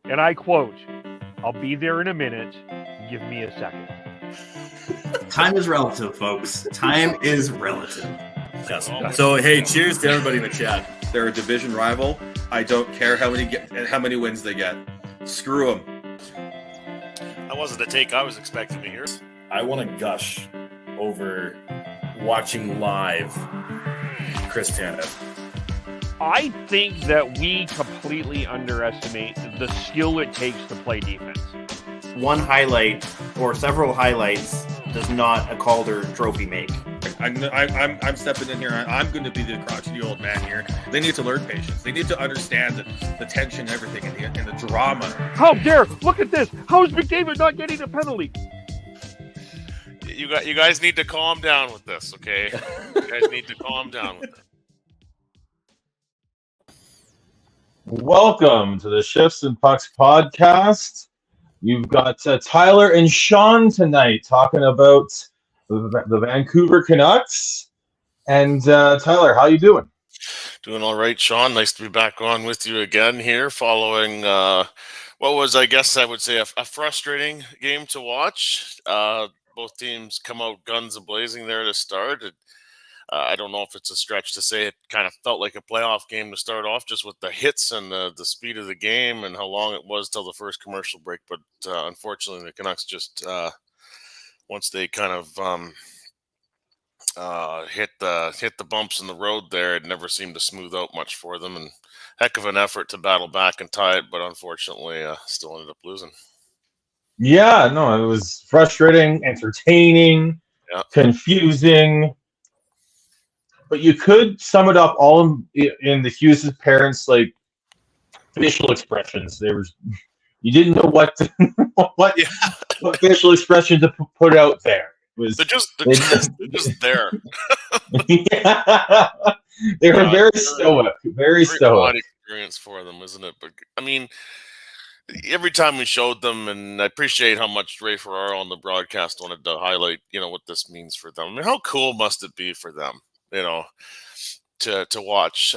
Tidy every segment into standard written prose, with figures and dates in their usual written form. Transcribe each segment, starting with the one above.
and I quote, "I'll be there in a minute. Give me a second." Time is relative, folks. Time is relative. Yes. So, hey, cheers to everybody in the chat. They're a division rival. I don't care how many wins they get. Screw them. That wasn't the take I was expecting to hear. I want to gush over watching live Chris Tanev. I think that we completely underestimate the skill it takes to play defense. One highlight or several highlights does not a Calder trophy make. I'm stepping in here. I'm going to be the crotchety old man here. They need to learn patience. They need to understand the tension and everything and the drama. How dare! Look at this! How is McDavid not getting a penalty? You guys need to calm down with this, okay? You guys need to calm down with it. Welcome to the Shifts and Pucks podcast. You've got Tyler and Sean tonight talking about the Vancouver Canucks. And Tyler, how you doing? Doing all right, Sean. Nice to be back on with you again here following what was, I guess I would say, a frustrating game to watch. Both teams come out guns a-blazing there to start. I don't know if it's a stretch to say it kind of felt like a playoff game to start off, just with the hits and the speed of the game and how long it was till the first commercial break. But unfortunately, the Canucks just once they kind of hit the bumps in the road there, it never seemed to smooth out much for them. And heck of an effort to battle back and tie it, but unfortunately, still ended up losing. Yeah, no, it was frustrating, entertaining, confusing. But you could sum it up all in the Hughes' parents' like facial expressions. You didn't know what facial expression to put out there. They're just there. Yeah. They were very stoic, very stoic. Experience for them, isn't it? But I mean, every time we showed them, and I appreciate how much Ray Ferraro on the broadcast wanted to highlight, what this means for them. I mean, how cool must it be for them? To watch,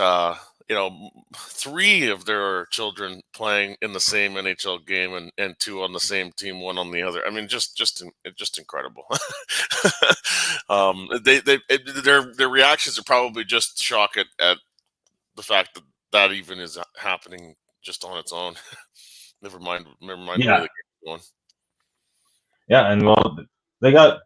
three of their children playing in the same NHL game and two on the same team, one on the other. I mean, just incredible. Their reactions are probably just shock at the fact that even is happening just on its own. Never mind where the game's going. Yeah, and well, they got.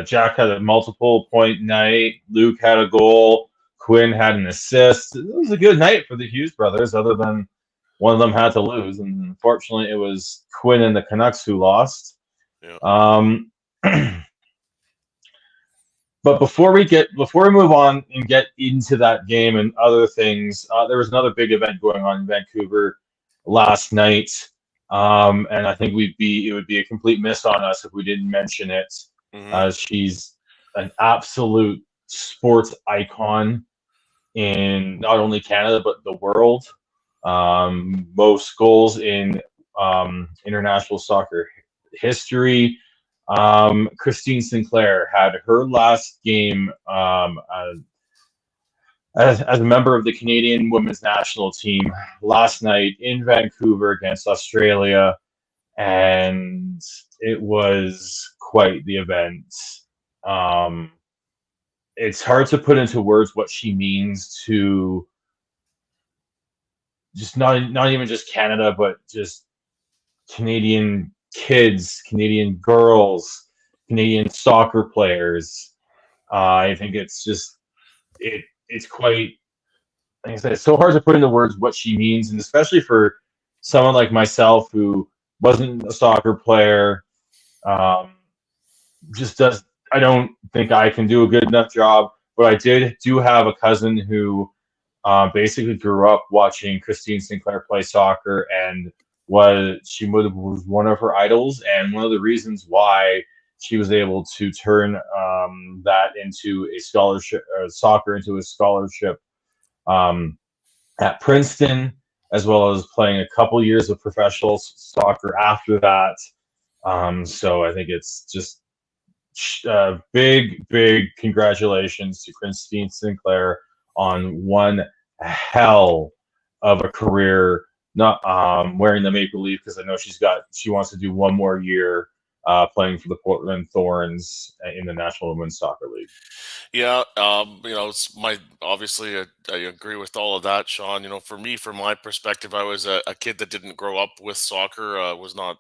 Jack had a multiple point night. Luke had a goal. Quinn had an assist. It was a good night for the Hughes brothers, other than one of them had to lose. And unfortunately, it was Quinn and the Canucks who lost. Yeah. But before we move on and get into that game and other things, there was another big event going on in Vancouver last night. And I think it would be a complete miss on us if we didn't mention it. She's an absolute sports icon in not only Canada but the world. Most goals in international soccer history. Christine Sinclair had her last game as a member of the Canadian women's national team last night in Vancouver against Australia, and it was quite the event. It's hard to put into words what she means to just not even just Canada, but just Canadian kids, Canadian girls, Canadian soccer players. I think it's just it's quite, like I said, it's so hard to put into words what she means, and especially for someone like myself who wasn't a soccer player. I don't think I can do a good enough job, but I do have a cousin who basically grew up watching Christine Sinclair play soccer, and was one of her idols, and one of the reasons why she was able to turn that into a scholarship, soccer into a scholarship at Princeton, as well as playing a couple years of professional soccer after that. So I think it's just big congratulations to Christine Sinclair on one hell of a career not wearing the maple leaf because I know she wants to do one more year playing for the Portland Thorns in the National Women's Soccer League. Yeah, it's obviously I agree with all of that, Sean. For me, from my perspective, I was a kid that didn't grow up with soccer. Was not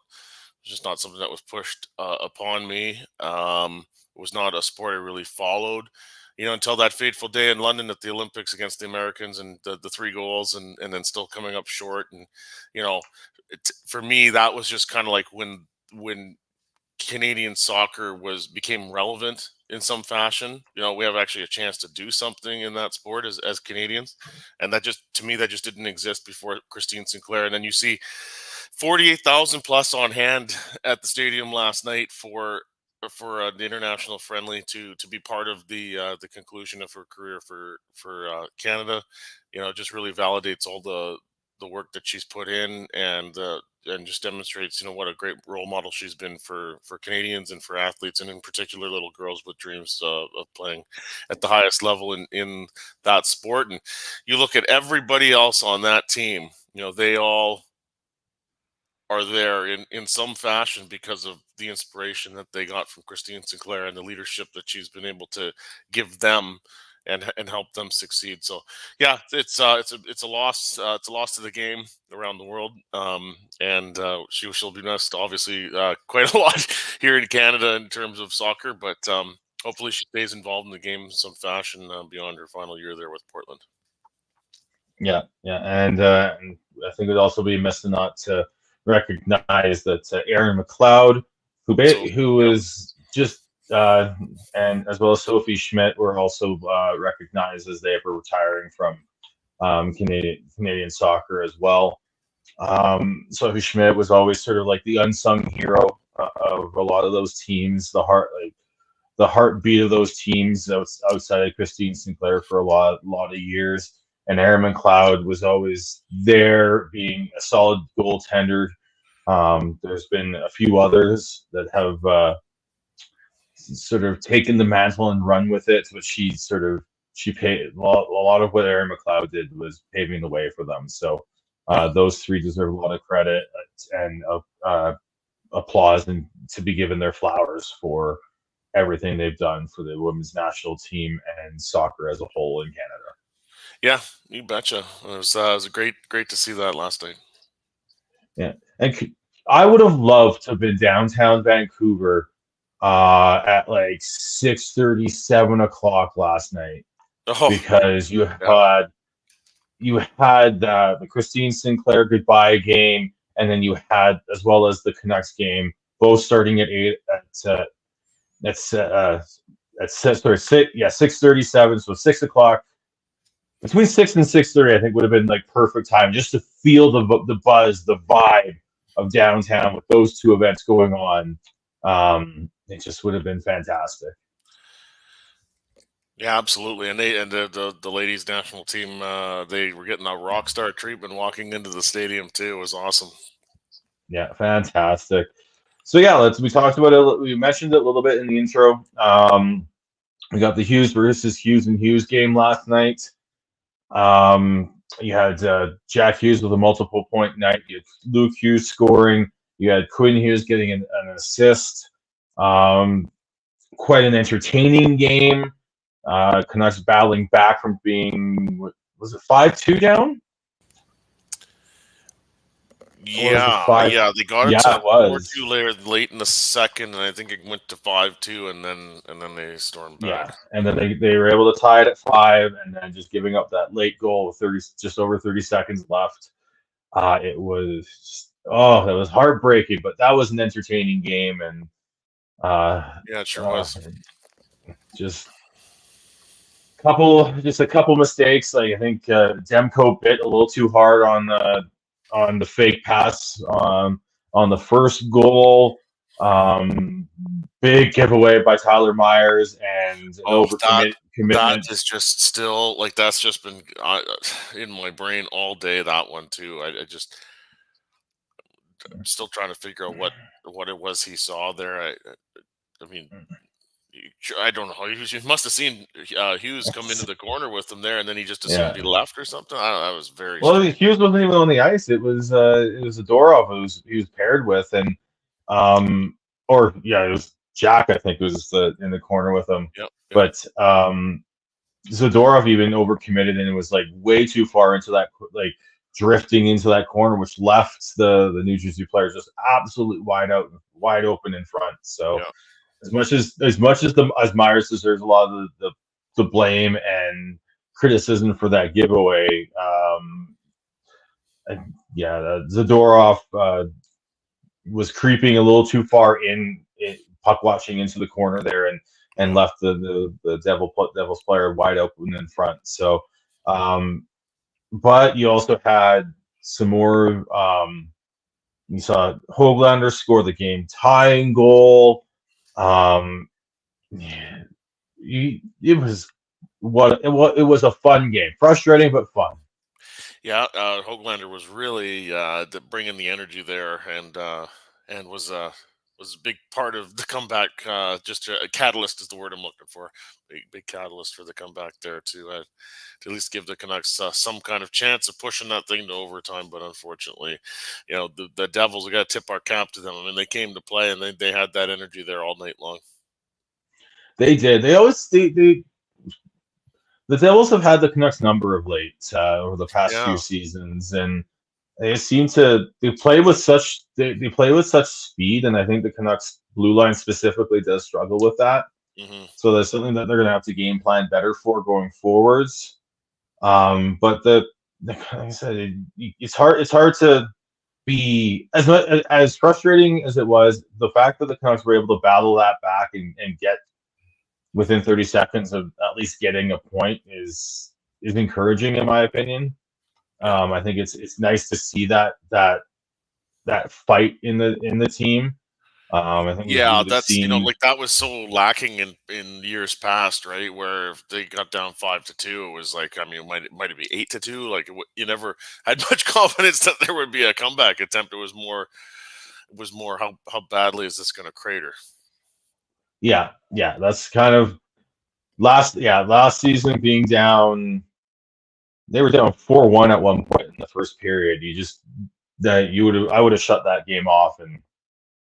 just not something that was pushed upon me. It was not a sport I really followed, until that fateful day in London at the Olympics against the Americans and the 3 goals and then still coming up short. And, for me, that was just kind of like when Canadian soccer became relevant in some fashion. We have actually a chance to do something in that sport as Canadians, and that just to me that just didn't exist before Christine Sinclair. And then you see 48,000 plus on hand at the stadium last night for the international friendly to be part of the conclusion of her career for Canada. It just really validates all the work that she's put in and just demonstrates what a great role model she's been for Canadians and for athletes, and in particular little girls with dreams of playing at the highest level in that sport. And you look at everybody else on that team, they all are there in some fashion because of the inspiration that they got from Christine Sinclair and the leadership that she's been able to give them and help them succeed. So yeah, it's a loss. It's a loss to the game around the world. And she'll be missed obviously quite a lot here in Canada in terms of soccer, but hopefully she stays involved in the game in some fashion beyond her final year there with Portland. Yeah, and I think it would also be amiss not to recognize that Aaron McLeod, who is just and as well as Sophie Schmidt were also recognized as they were retiring from Canadian soccer as well. Sophie Schmidt was always sort of like the unsung hero of a lot of those teams, the heartbeat of those teams outside of Christine Sinclair for a lot of years. And Aaron McLeod was always there, being a solid goaltender. There's been a few others that have sort of taken the mantle and run with it, but she paid a lot of what Aaron McLeod did was paving the way for them. So those three deserve a lot of credit and applause, and to be given their flowers for everything they've done for the women's national team and soccer as a whole in Canada. Yeah, you betcha. It was great to see that last night. Yeah, and I would have loved to have been downtown Vancouver at like 6:30, 7 o'clock last night, because you had the Christine Sinclair goodbye game, and then you had, as well as the Canucks game, both starting at 6:37, so 6 o'clock. Between 6 and 6:30, I think would have been like perfect time just to feel the buzz, the vibe of downtown with those two events going on. It just would have been fantastic. Yeah, absolutely. And the ladies national team, they were getting a rock star treatment walking into the stadium too. It was awesome. Yeah, fantastic. So yeah, we talked about it. We mentioned it a little bit in the intro. We got the Hughes versus Hughes and Hughes game last night. You had Jack Hughes with a multiple point night. You had Luke Hughes scoring. You had Quinn Hughes getting an assist. Quite an entertaining game. Canucks battling back from being, was it 5-2 down? Yeah, they got it to 4-2 late in the second, and I think it went to 5-2, and then they stormed back. Yeah, and then they were able to tie it at 5, and then just giving up that late goal with just over 30 seconds left. It was that was heartbreaking, but that was an entertaining game, and yeah, it sure was. Just a couple mistakes. Like I think Demko bit a little too hard on the fake pass on the first goal. Big giveaway by Tyler Myers and commitment. That is just still like that's just been in my brain all day. That one too. I'm still trying to figure out what it was he saw there. I mean, I don't know. He must have seen Hughes come into the corner with him there, and then he just assumed he left or something. I don't know. That was very Well, strange. Hughes wasn't even on the ice. It was Zadorov who he was paired with, and it was Jack. I think was in the corner with him. Yep. But Zadorov even overcommitted and was like way too far into that, like drifting into that corner, which left the New Jersey players just absolutely wide open in front. So Yeah. as much as Myers deserves a lot of the blame and criticism for that giveaway, Zadorov was creeping a little too far in puck watching into the corner there and left the Devils player wide open in front. So, but you also had some more. You saw Hoglander score the game tying goal. It was a fun game, frustrating but fun. Yeah, Hoglander was really bringing the energy there, and was a big part of the comeback. Just a catalyst is the word I'm looking for. Big catalyst for the comeback there to at least give the Canucks some kind of chance of pushing that thing to overtime. But unfortunately, the Devils, we got to tip our cap to them. I mean, they came to play and they had that energy there all night long. They did. The Devils have had the Canucks number of late over the past few seasons, and they seem to play with such speed, and I think the Canucks blue line specifically does struggle with that. Mm-hmm. So that's something that they're going to have to game plan better for going forwards. But like I said, it's hard to be as frustrating as it was. The fact that the Canucks were able to battle that back and get within 30 seconds of at least getting a point is encouraging in my opinion. I think it's nice to see that fight in the team. I think that's like that was so lacking in years past, right? Where if they got down 5-2, it was like, I mean, it might be 8-2. Like you never had much confidence that there would be a comeback attempt. It was more how badly is this going to crater? Yeah, that's kind of last season being down. They were down 4-1 at one point in the first period. I would have shut that game off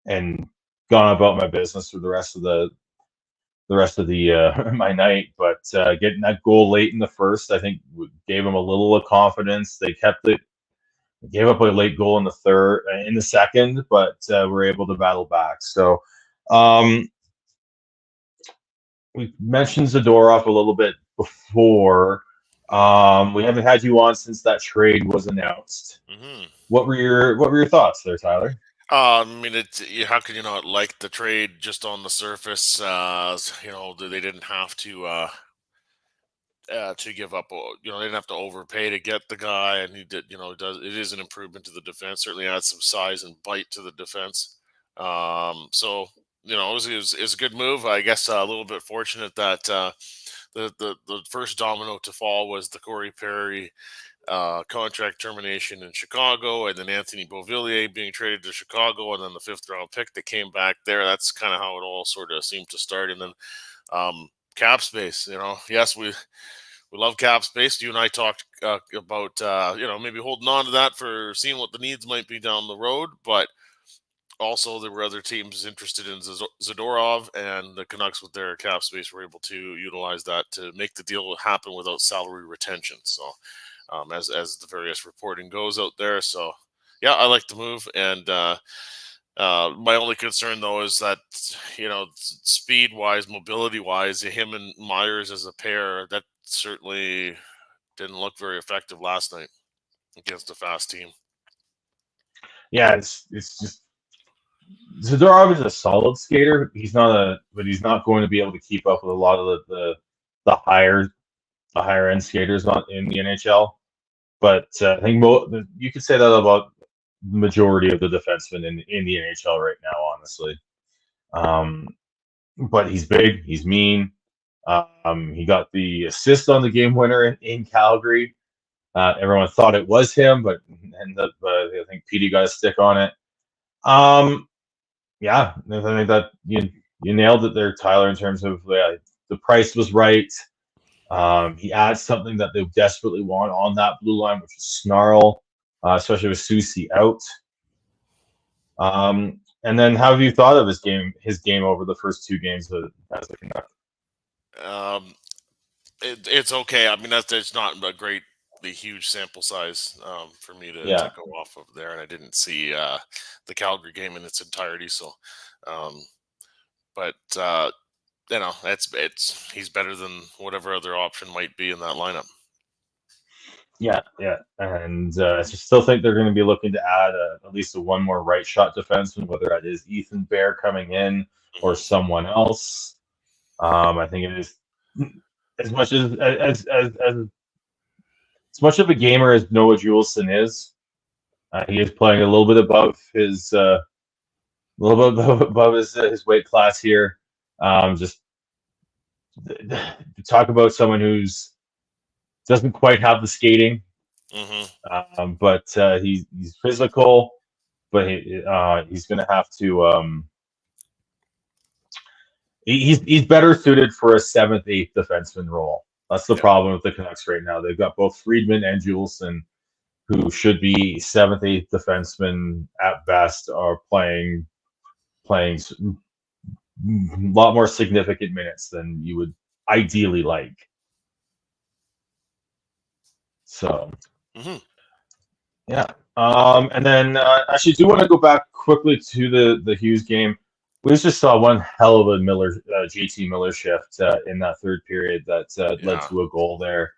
and gone about my business for the rest of the my night. But getting that goal late in the first, I think, gave them a little of confidence. They kept it. They gave up a late goal in the second, but were able to battle back. So we mentioned Zadorov a little bit before. We haven't had you on since that trade was announced. Mm-hmm. What were your thoughts there, Tyler? I mean, how can you not like the trade just on the surface? They didn't have to give up. They didn't have to overpay to get the guy, and he did. It is an improvement to the defense. Certainly adds some size and bite to the defense. So it was a good move. I guess a little bit fortunate that the first domino to fall was the Corey Perry contract termination in Chicago, and then Anthony Beauvillier being traded to Chicago, and then the 5th round pick that came back there. That's kind of how it all sort of seemed to start. And then cap space, yes, we love cap space. You and I talked about maybe holding on to that for seeing what the needs might be down the road, but also there were other teams interested in Zadorov, and the Canucks with their cap space were able to utilize that to make the deal happen without salary retention. So as the various reporting goes out there. So yeah, I like the move. And my only concern though is that, speed wise, mobility wise, him and Myers as a pair, that certainly didn't look very effective last night against a fast team. Yeah, it's just Zadorov is a solid skater. He's not going to be able to keep up with a lot of the higher end skaters in the NHL. But I think you could say that about the majority of the defensemen in the NHL right now, honestly. But he's big, he's mean. He got the assist on the game winner in Calgary. Everyone thought it was him, but I think Petey got a stick on it. I think that you nailed it there, Tyler, in terms of the price was right. He adds something that they desperately want on that blue line, which is snarl, especially with Susie out. And then, how have you thought of his game over the first two games as a Canuck? It's okay. I mean, it's not a great, the huge sample size for me to Yeah, go off of there, and I didn't see the Calgary game in its entirety. So, um, but it's he's better than whatever other option might be in that lineup. yeah, and I still think they're going to be looking to add at least one more right shot defenseman, whether that is Ethan Bear coming in or Mhm. someone else. I think it is as much as much of a gamer as Noah Juleson is. He is playing a little bit above his his weight class here. Just to talk about someone who's doesn't quite have the skating, but he's physical. But he's going to have to. He's better suited for a seventh, eighth defenseman role. That's the problem with the Canucks right now. They've got both Friedman and Juleson, who should be seventh, eighth defensemen at best, are playing a lot more significant minutes than you would ideally like. So, yeah. And then actually, do want to go back quickly to the Hughes game. We just saw one hell of a JT Miller shift in that third period that led to a goal there.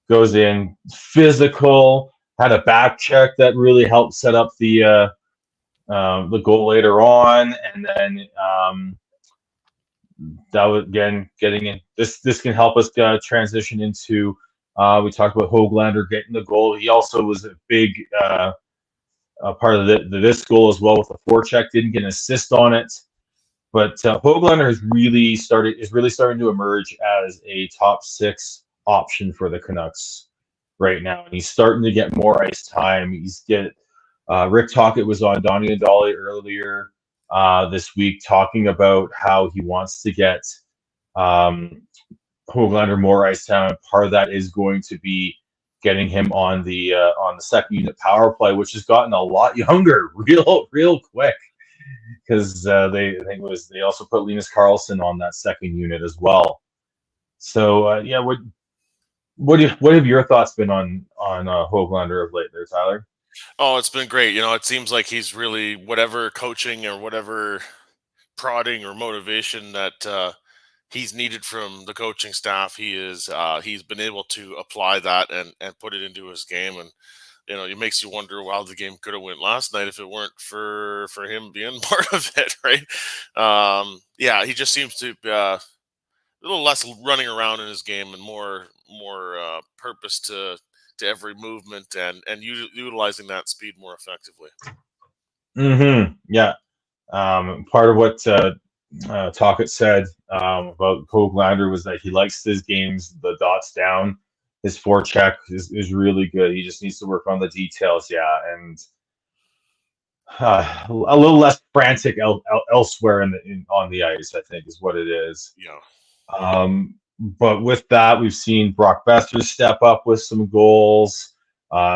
Goes in physical, had a back check that really helped set up the goal later on, and then that was again getting in. This can help us transition into. We talked about Hoglander getting the goal. He also was a big part of this goal as well with the forecheck. Didn't get an assist on it, but Hoglander is really starting to emerge as a top six option for the Canucks right now, and he's starting to get more ice time. Rick Tocchet was on Donnie and Dolly earlier this week talking about how he wants to get Hoglander more ice time. Part of that is going to be getting him on the second unit power play, which has gotten a lot younger real quick, because they also put Linus Karlsson on that second unit as well. So what have your thoughts been on Hoglander of late there, Tyler? Oh, it's been great. It seems like he's really, whatever coaching or whatever prodding or motivation that he's needed from the coaching staff, he's been able to apply that and put it into his game. And it makes you wonder how the game could have went last night if it weren't for him being part of it, right? He just seems to be a little less running around in his game and more purpose to every movement and utilizing that speed more effectively. Yeah. Part of what Tocchet said about Hoglander was that he likes his games, the dots down. His forecheck is really good. He just needs to work on the details, and a little less frantic elsewhere on the ice, I think, is what it is. Yeah. But with that, we've seen Brock Besser step up with some goals.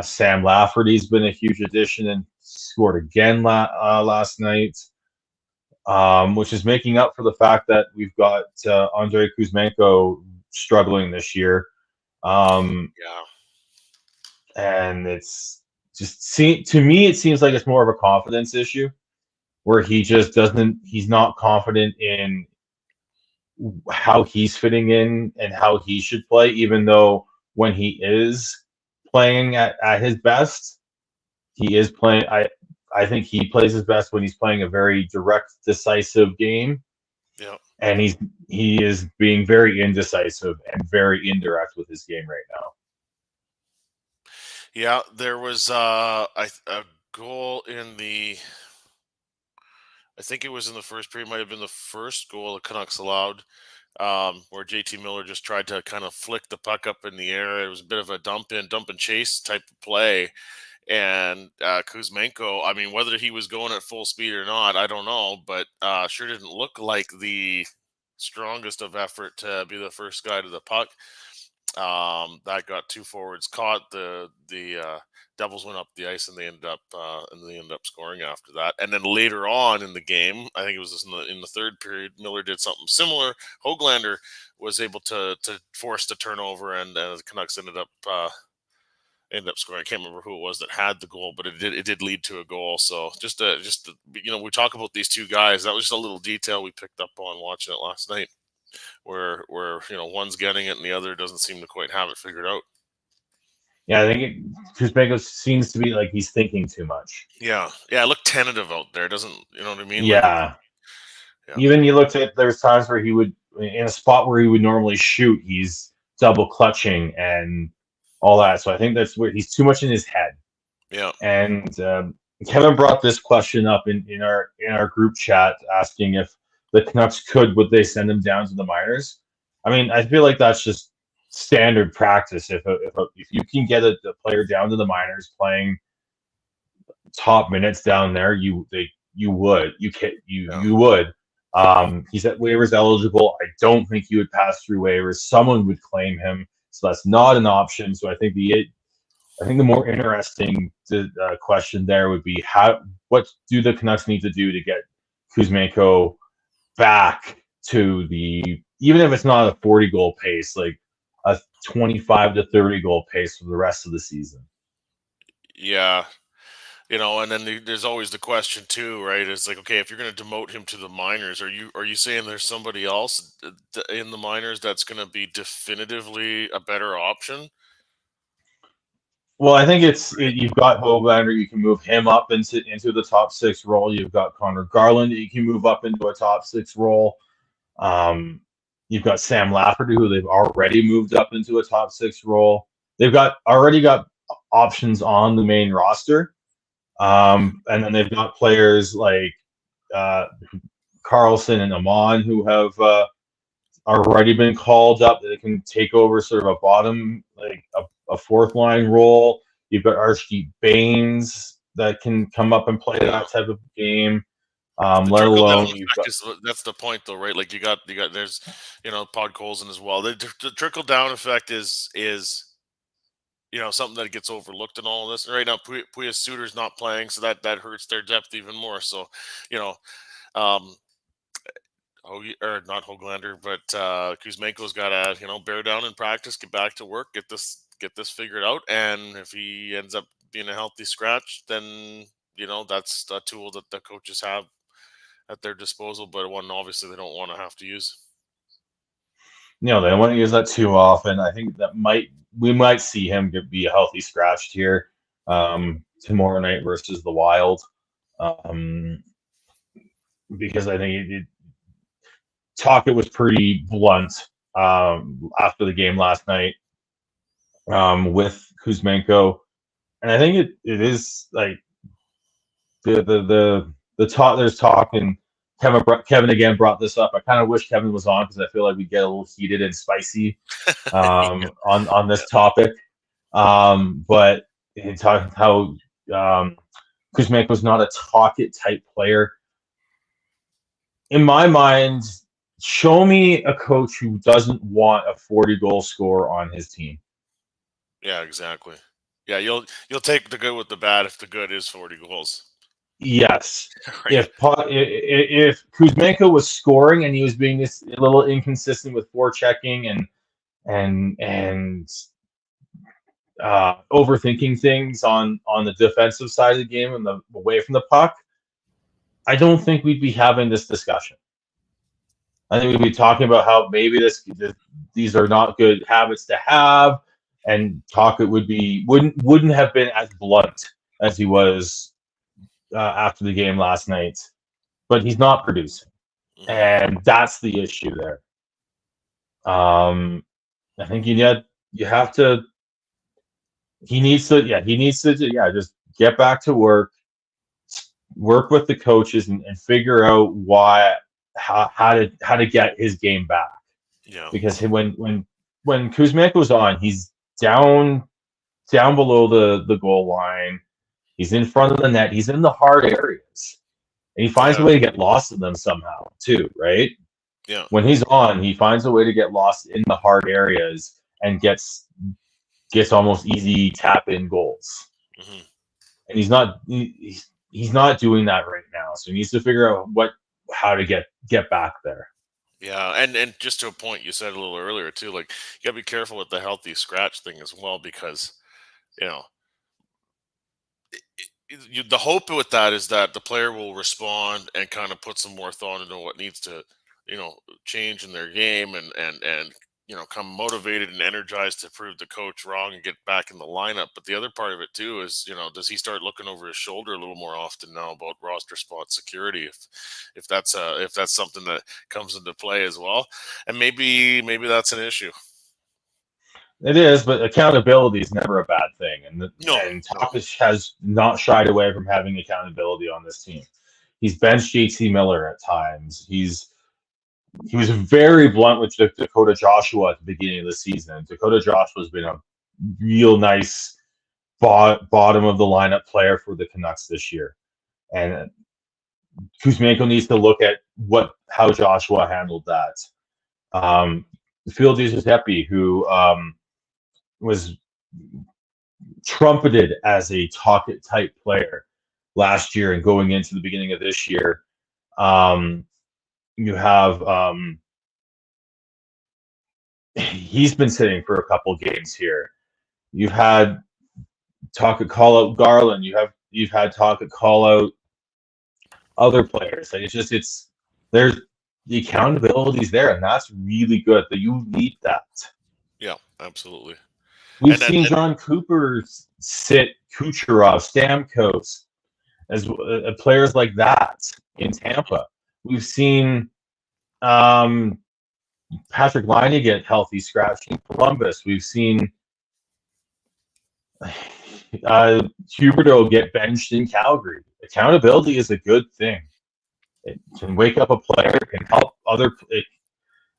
Sam Lafferty's been a huge addition and scored again last night, which is making up for the fact that we've got Andrei Kuzmenko struggling this year. And it's just to me, it seems like it's more of a confidence issue where he's not confident in how he's fitting in and how he should play, even though when he is playing at his best, he is playing. I think he plays his best when he's playing a very direct, decisive game. Yeah. And he is being very indecisive and very indirect with his game right now. Yeah, there was a goal in I think it was in the first period, might have been the first goal the Canucks allowed, where JT Miller just tried to kind of flick the puck up in the air. It was a bit of a dump and chase type of play. And Kuzmenko, I mean, whether he was going at full speed or not, I don't know, but sure didn't look like the strongest of effort to be the first guy to the puck. That got two forwards caught. The Devils went up the ice, and they ended up scoring after that. And then later on in the game, I think it was just in the third period, Miller did something similar. Hoglander was able to force the turnover, and the Canucks ended up scoring. I can't remember who it was that had the goal, but it did lead to a goal. So just we talk about these two guys. That was just a little detail we picked up on watching it last night, where one's getting it and the other doesn't seem to quite have it figured out. Yeah, I think Kuzmenko seems to be like he's thinking too much. Yeah, it looked tentative out there. Doesn't you know what I mean? Yeah. Yeah. Even you looked at there's times where he would in a spot where he would normally shoot, he's double clutching and all that. So I think that's where he's too much in his head. Yeah. And Kevin brought this question up in our group chat, asking if the Canucks would they send him down to the minors? I mean, I feel like that's just standard practice. If you can get a player down to the minors playing top minutes down there, you would. He's at waivers eligible. I don't think he would pass through waivers. Someone would claim him, so that's not an option. So I think the more interesting question there would be what do the Canucks need to do to get Kuzmenko back to even if it's not a 40 goal pace, like a 25 to 30 goal pace for the rest of the season. Yeah. And then there's always the question too, right? It's like, okay, if you're going to demote him to the minors, are you saying there's somebody else in the minors that's going to be definitively a better option? Well, I think you've got Hoglander. You can move him up into the top six role. You've got Connor Garland. You can move up into a top six role. You've got Sam Lafferty, who they've already moved up into a top six role. They've already got options on the main roster. And then they've got players like Carlson and Amon who have already been called up that can take over sort of a bottom, like a fourth line role. You've got Archie Baines that can come up and play that type of game. Let alone that's the point though, right? Like you got there's Pod Colson as well. The trickle down effect is something that gets overlooked in all of this. And right now, Puya Suter's not playing, so that hurts their depth even more. So, not Hoglander, but Kuzmenko's got to bear down in practice, get back to work, get this figured out, and if he ends up being a healthy scratch, then that's a tool that the coaches have at their disposal, but one obviously they don't want to have to use. They don't want to use that too often. I think that we might see him be a healthy scratch here tomorrow night versus the Wild, because I think Tocchet was pretty blunt after the game last night with Kuzmenko, and I think it is like the talk. There's talk, and Kevin again brought this up. I kind of wish Kevin was on because I feel like we get a little heated and spicy on this topic. But he talked how Kuzmenko's not a Tocchet type player. In my mind, show me a coach who doesn't want a 40-goal scorer on his team. Yeah, exactly. Yeah, you'll take the good with the bad if the good is 40 goals. Yes. Right. If Kuzmenko was scoring and he was being this a little inconsistent with forechecking and overthinking things on the defensive side of the game and away from the puck, I don't think we'd be having this discussion. I think we'd be talking about how maybe these are not good habits to have, and Tocchet wouldn't have been as blunt as he was after the game last night, but he's not producing, and that's the issue there. I think he needs to just get back to work with the coaches and figure out how to get his game back. Yeah, because when Kuzmenko's on, he's down below the goal line. He's in front of the net. He's in the hard areas. And he finds a way to get lost in them somehow, too, right? Yeah. When he's on, he finds a way to get lost in the hard areas and gets almost easy tap-in goals. Mm-hmm. And he's not doing that right now. So he needs to figure out how to get back there. Yeah, and just to a point you said a little earlier too, like you gotta be careful with the healthy scratch thing as well, because the hope with that is that the player will respond and kind of put some more thought into what needs to change in their game, and come motivated and energized to prove the coach wrong and get back in the lineup. But the other part of it too is, does he start looking over his shoulder a little more often now about roster spot security, if that's something that comes into play as well, and maybe that's an issue. It is, but accountability is never a bad thing, and Topic has not shied away from having accountability on this team. He's benched JT Miller at times. He was very blunt with Dakota Joshua at the beginning of the season. Dakota Joshua's been a real nice bottom of the lineup player for the Canucks this year, and Kuzmenko needs to look at how Joshua handled that. Phil Giuseppe, who was trumpeted as a Tocchet type player last year and going into the beginning of this year. You have he's been sitting for a couple games here. You've had Tocchet call out Garland. You've had Tocchet call out other players. Like there's the accountability's there, and that's really good. That you need that. Yeah, absolutely. We've seen John Cooper sit Kucherov, Stamkos, as players like that in Tampa. We've seen Patrick Laine get healthy scratch in Columbus. We've seen Huberdeau get benched in Calgary. Accountability is a good thing. It can wake up a player. It can help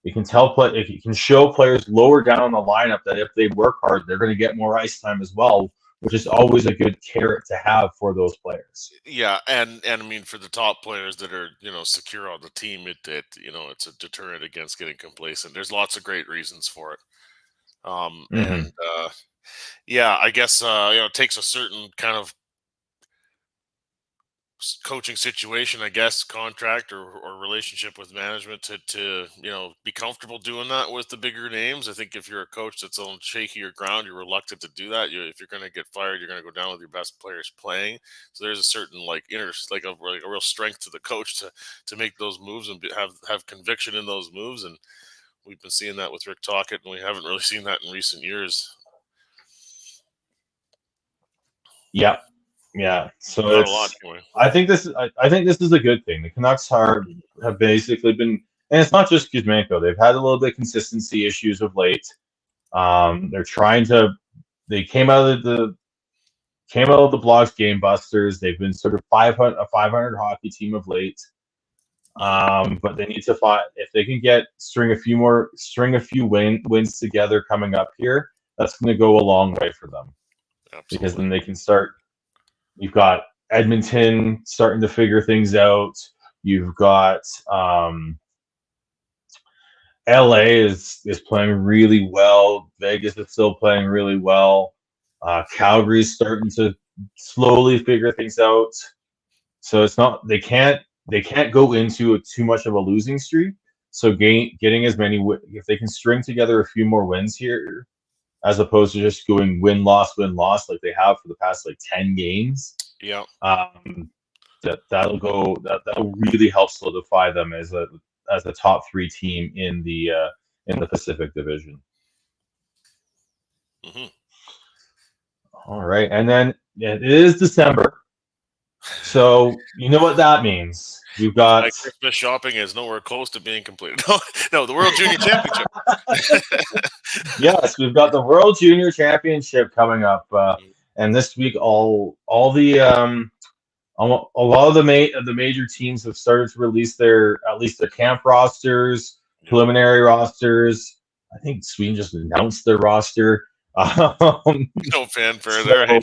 It can show players lower down the lineup that if they work hard, they're going to get more ice time as well, which is always a good carrot to have for those players. Yeah, and I mean, for the top players that are secure on the team, it's a deterrent against getting complacent. There's lots of great reasons for it. And I guess it takes a certain kind of coaching situation, I guess, contract or relationship with management to be comfortable doing that with the bigger names. I think if you're a coach that's on shakier ground, you're reluctant to do that. If you're going to get fired, you're going to go down with your best players playing. So there's a certain a real strength to the coach to make those moves and have conviction in those moves. And we've been seeing that with Rick Tocchet, and we haven't really seen that in recent years. Yeah. Yeah, so I think this is a good thing. The Canucks have basically been, and it's not just Kuzmenko. They've had a little bit of consistency issues of late. They're trying to. They came out of the Blocks Game Busters. They've been sort of a 500 hockey team of late. But they need to find, if they can string a few wins together coming up here. That's going to go a long way for them. Absolutely. Because then they can start. You've got Edmonton starting to figure things out. You've got LA is playing really well. Vegas is still playing really well. Calgary's starting to slowly figure things out. So it's not they can't go into too much of a losing streak. So getting as many, if they can string together a few more wins here, as opposed to just going win loss like they have for the past 10 games. Yeah. That'll really help solidify them as a top 3 team in the Pacific Division. Mm-hmm. All right, and then it is December, so you know what that means. We've got Christmas shopping is nowhere close to being completed. No, the World Junior Championship. Yes, we've got the World Junior Championship coming up, and this week a lot of the major teams have started to release their camp rosters, preliminary rosters. I think Sweden just announced their roster. No fanfare there.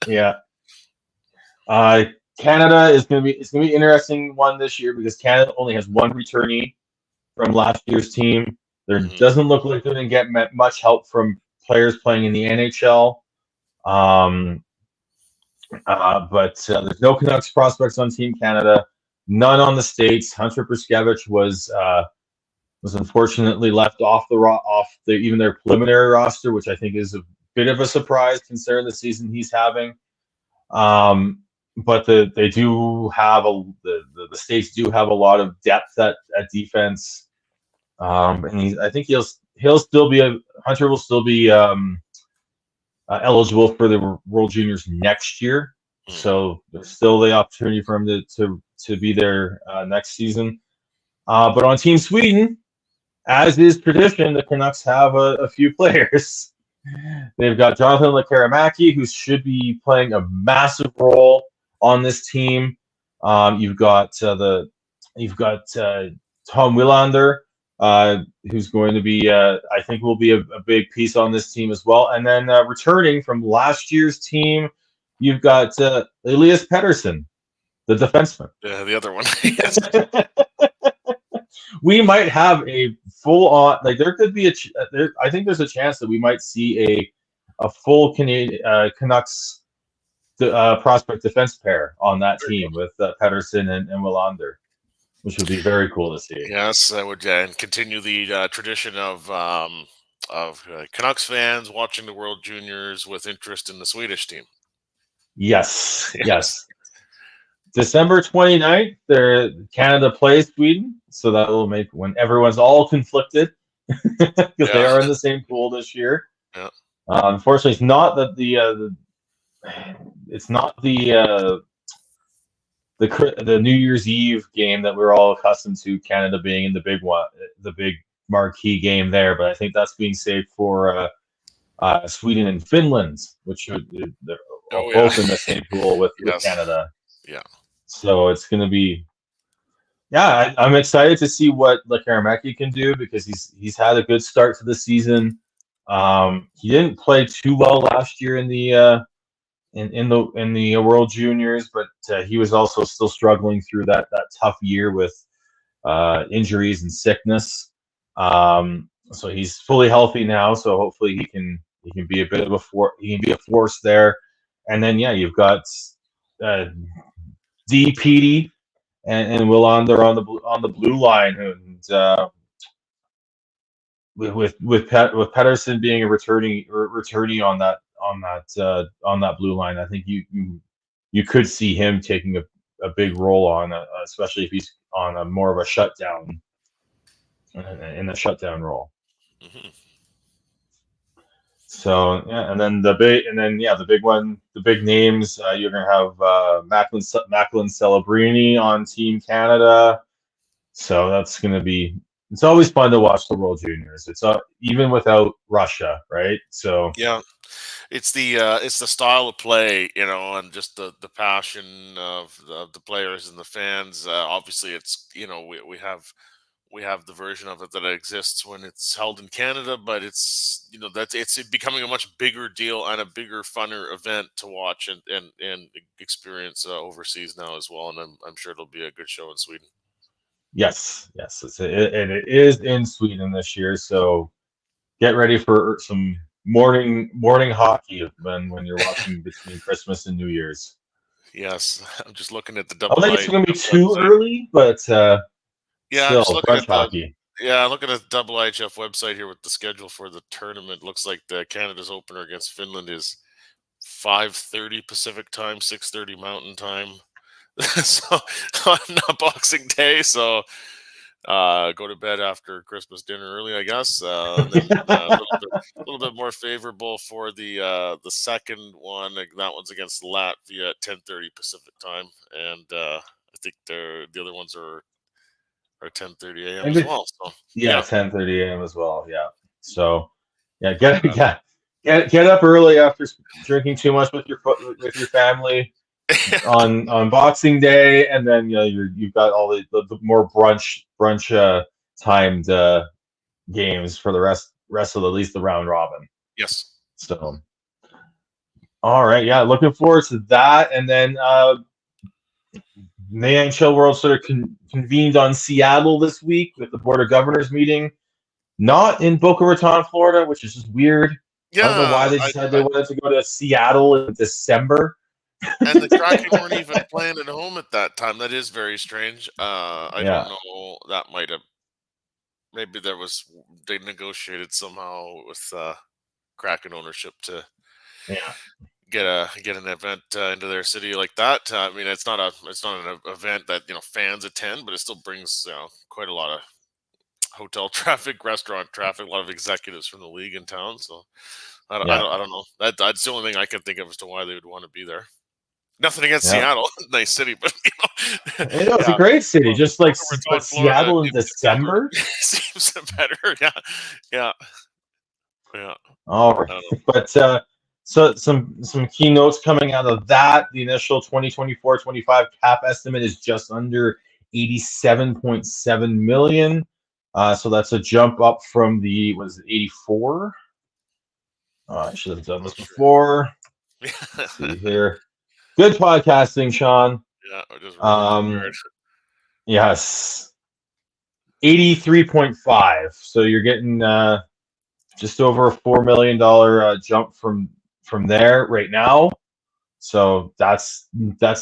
Yeah. Canada is going to be an interesting one this year because Canada only has one returnee from last year's team. There doesn't look like they're going to get much help from players playing in the NHL. But there's no Canucks prospects on Team Canada, none on the States. Hunter Puskevich was unfortunately left off even their preliminary roster, which I think is a bit of a surprise considering the season he's having. But they do have the States do have a lot of depth at defense, and I think he'll still be Hunter will still be eligible for the World Juniors next year. So there's still the opportunity for him to be there next season. But on Team Sweden, as is tradition, the Canucks have a few players. They've got Jonathan Lekaramäki, who should be playing a massive role on this team. You've got Tom Willander, who's going to be, I think, will be a big piece on this team as well. And then returning from last year's team, you've got Elias Pettersson, the defenseman. Yeah, the other one. We might have a full-on, like there could be I think there's a chance that we might see a full Canucks prospect defense pair on that team with Pettersson and Willander, which would be very cool to see. Yes, that would continue the tradition of Canucks fans watching the World Juniors with interest in the Swedish team. Yes. December 29th, Canada plays Sweden, so that will make when everyone's all conflicted because they are in the same pool this year. Yeah. Unfortunately, it's not that the New Year's Eve game that we're all accustomed to Canada being in the big marquee game there, but I think that's being saved for Sweden and Finland, which they're both in the same pool with Canada. Yeah. So it's going to be, I'm excited to see what Lekaramäki can do because he's had a good start to the season. He didn't play too well last year in the World Juniors, but he was also still struggling through that tough year with injuries and sickness. So he's fully healthy now. So hopefully he can be a bit of a force there. And then you've got D. Petey and Willander on the blue line, and with Pettersson being a returnee on that blue line, I think you could see him taking a big role on, especially if he's on a more of a shutdown in a shutdown role. Mm-hmm. So and then the big one, the big names. You're gonna have Macklin Celebrini on Team Canada. So that's gonna be. It's always fun to watch the World Juniors. It's even without Russia, right? So it's the style of play, and just the passion of the players and the fans. Obviously, it's we have the version of it that exists when it's held in Canada, but it's it's becoming a much bigger deal and a bigger, funner event to watch and experience overseas now as well. And I'm sure it'll be a good show in Sweden. Yes, and it is in Sweden this year. So get ready for some morning hockey when you're watching between Christmas and New Year's. Yes, I'm just looking at the I don't think it's going to be too early, but. Still, just looking at hockey. Looking at the IHF website here with the schedule for the tournament. Looks like the Canada's opener against Finland is 5:30 Pacific time, 6:30 Mountain time. So on Boxing Day. So go to bed after Christmas dinner early, I guess. A little bit more favorable for the second one. That one's against Latvia at 10:30 Pacific time, and I think the other ones are 10:30 a.m. as well. So 10:30 a.m. as well. Yeah. So get up early after drinking too much with your family on Boxing Day, and then you've got all the more brunch timed games for the rest of at least the round robin. Yes. So All right, yeah, looking forward to that. And then the NHL World sort of convened on Seattle this week with the Board of Governors meeting, not in Boca Raton, Florida, which is just weird. I don't know why Yeah, they decided they wanted to go to Seattle in December. and the Kraken weren't even playing at home at that time. That is very strange. I Yeah. don't know. That might have maybe they negotiated somehow with Kraken ownership to Yeah. get an event into their city like that. I mean, it's not an event that fans attend, but it still brings quite a lot of hotel traffic, restaurant traffic, a lot of executives from the league in town. So I don't know. That's the only thing I can think of as to why they would want to be there. Nothing against Yeah. Seattle, nice city, but It's a great city, just like Boca Raton, but Seattle in December December. seems better. Yeah. All I right, don't know. but so some key notes coming out of that. The initial 2024-25 cap estimate is just under 87.7 million. So that's a jump up from the 84. I should have done this before. Let's see here. Good podcasting, Sean. Yeah, I just remembered. Yes. 83.5. So you're getting just over a $4 million jump from there right now. So that's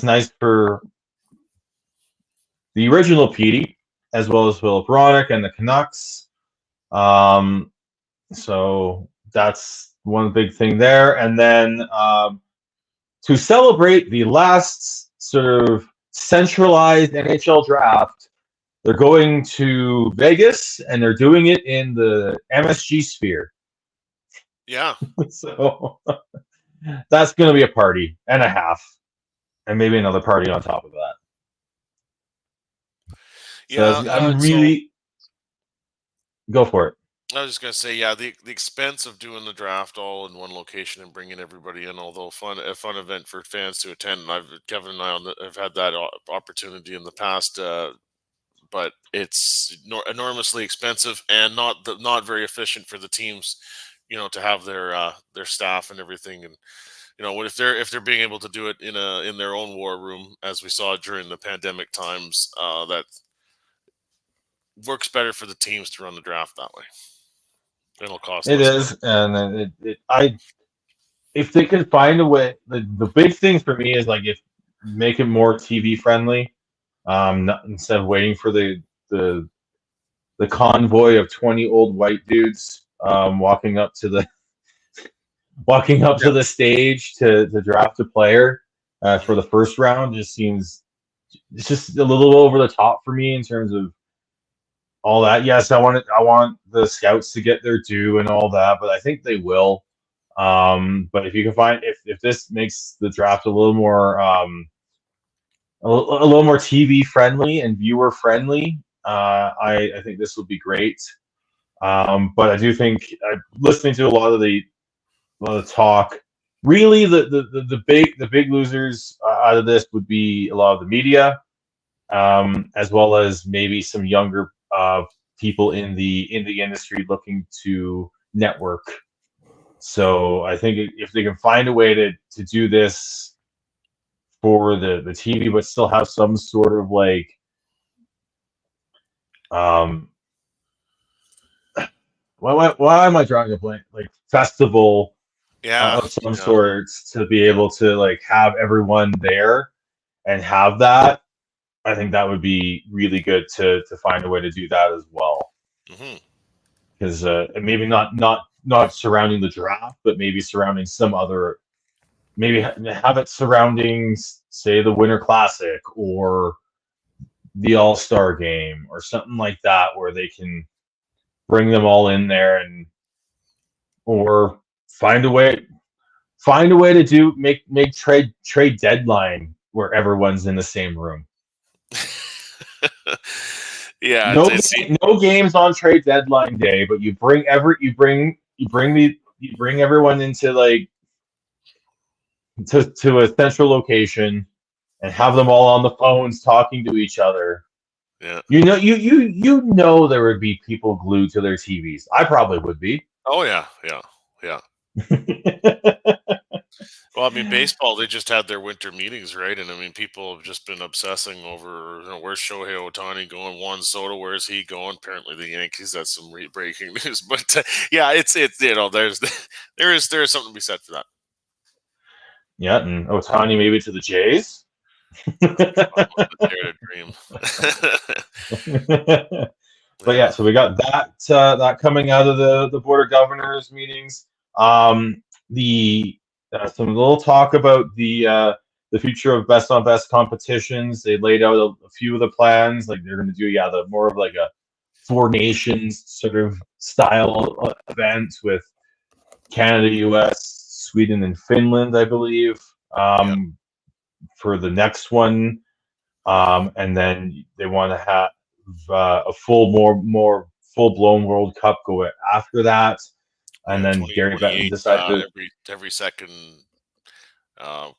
nice for the original Petey, as well as Philip Ronick and the Canucks. So that's one big thing there. And then to celebrate the last sort of centralized NHL draft, they're going to Vegas and they're doing it in the MSG Sphere. Yeah. So that's going to be a party and a half, and maybe another party on top of that. So Yeah, I'm really go for it. I was just gonna say, yeah, the expense of doing the draft all in one location and bringing everybody in, although a fun event for fans to attend. And Kevin and I have had that opportunity in the past, but it's enormously expensive and not very efficient for the teams, to have their staff and everything. And what if they're being able to do it in their own war room, as we saw during the pandemic times, that works better for the teams to run the draft that way. It'll cost. It is, and if they could find a way, the big thing for me is like if make it more TV friendly, instead of waiting for the convoy of 20 old white dudes walking up to the stage to draft a player for the first round. Just seems it's just a little over the top for me in terms of all that. Yes, I want the scouts to get their due and all that, but I think they will. But if you can find if this makes the draft a little more a little more TV friendly and viewer friendly, I think this will be great. But I do think listening to a lot of the talk, really the big losers out of this would be a lot of the media, as well as maybe some younger people in the industry looking to network. So I think if they can find a way to do this for the TV, but still have some sort of like why am I drawing a blank? Like festival of some sort to be able to like have everyone there and have that. I think that would be really good to find a way to do that as well. Because maybe not surrounding the draft, but maybe surrounding some other, maybe have it surrounding, say, the Winter Classic or the All-Star Game or something like that, where they can bring them all in there or find a way to make trade deadline where everyone's in the same room. Yeah, no games on trade deadline day, but you bring everyone into like to a central location and have them all on the phones talking to each other. Yeah, you know there would be people glued to their TVs. I probably would be. Oh yeah. Well, I mean, baseball, they just had their winter meetings, right? And I mean, people have just been obsessing over, where's Shohei Ohtani going? Juan Soto, where's he going? Apparently, the Yankees. That's some breaking news. But yeah, it's there's there is something to be said for that. Yeah, and Ohtani maybe to the Jays. Dare to dream. But yeah, so we got that coming out of the Board of Governors meetings. Some little talk about the future of best on best competitions. They laid out a few of the plans, like they're going to do the more of like a Four Nations sort of style event with Canada, U.S., Sweden, and Finland, I believe, for the next one. And then they want to have a more full-blown World Cup go after that. And then Gary Bettman decided every second